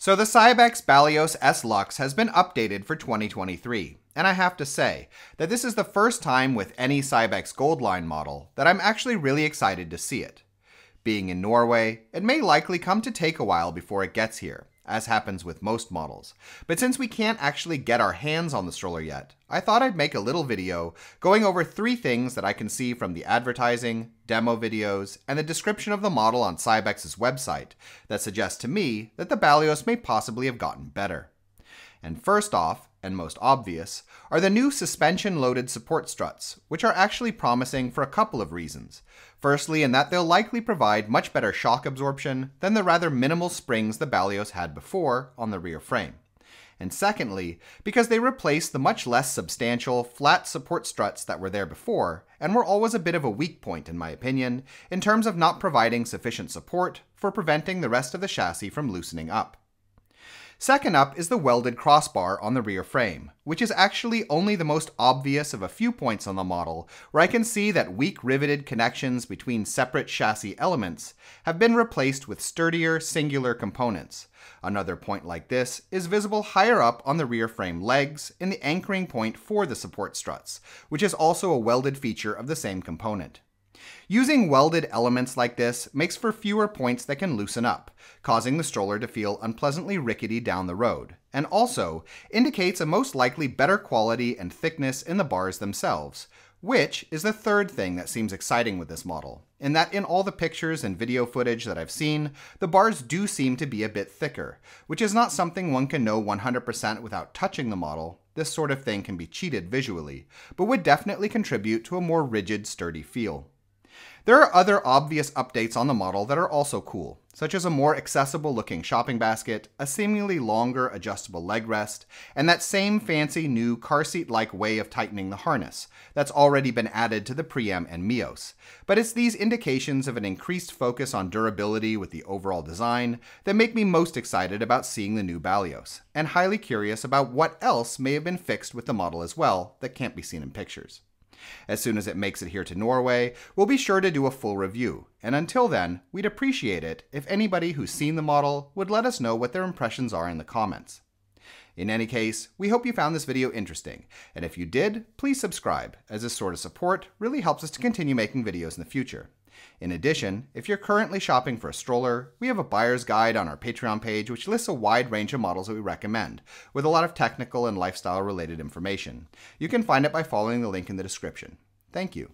So the Cybex Balios S Lux has been updated for 2023, and I have to say that this is the first time with any Cybex Gold line model that I'm actually really excited to see it. Being in Norway, it may likely come to take a while before it gets here, as happens with most models, but since we can't actually get our hands on the stroller yet, I thought I'd make a little video going over 3 things that I can see from the advertising, demo videos, and the description of the model on Cybex's website that suggest to me that the Balios may possibly have gotten better. And first off, and most obvious, are the new suspension-loaded support struts, which are actually promising for a couple of reasons. Firstly, in that they'll likely provide much better shock absorption than the rather minimal springs the Balios had before on the rear frame. And secondly, because they replace the much less substantial, flat support struts that were there before, and were always a bit of a weak point in my opinion, in terms of not providing sufficient support for preventing the rest of the chassis from loosening up. Second up is the welded crossbar on the rear frame, which is actually only the most obvious of a few points on the model where I can see that weak riveted connections between separate chassis elements have been replaced with sturdier singular components. Another point like this is visible higher up on the rear frame legs in the anchoring point for the support struts, which is also a welded feature of the same component. Using welded elements like this makes for fewer points that can loosen up, causing the stroller to feel unpleasantly rickety down the road, and also indicates a most likely better quality and thickness in the bars themselves, which is the third thing that seems exciting with this model, in that in all the pictures and video footage that I've seen, the bars do seem to be a bit thicker, which is not something one can know 100% without touching the model. This sort of thing can be cheated visually, but would definitely contribute to a more rigid, sturdy feel. There are other obvious updates on the model that are also cool, such as a more accessible looking shopping basket, a seemingly longer adjustable leg rest, and that same fancy new car seat-like way of tightening the harness that's already been added to the Priam and Mios. But it's these indications of an increased focus on durability with the overall design that make me most excited about seeing the new Balios, and highly curious about what else may have been fixed with the model as well that can't be seen in pictures. As soon as it makes it here to Norway, we'll be sure to do a full review, and until then, we'd appreciate it if anybody who's seen the model would let us know what their impressions are in the comments. In any case, we hope you found this video interesting, and if you did, please subscribe, as this sort of support really helps us to continue making videos in the future. In addition, if you're currently shopping for a stroller, we have a buyer's guide on our Patreon page which lists a wide range of models that we recommend, with a lot of technical and lifestyle related information. You can find it by following the link in the description. Thank you.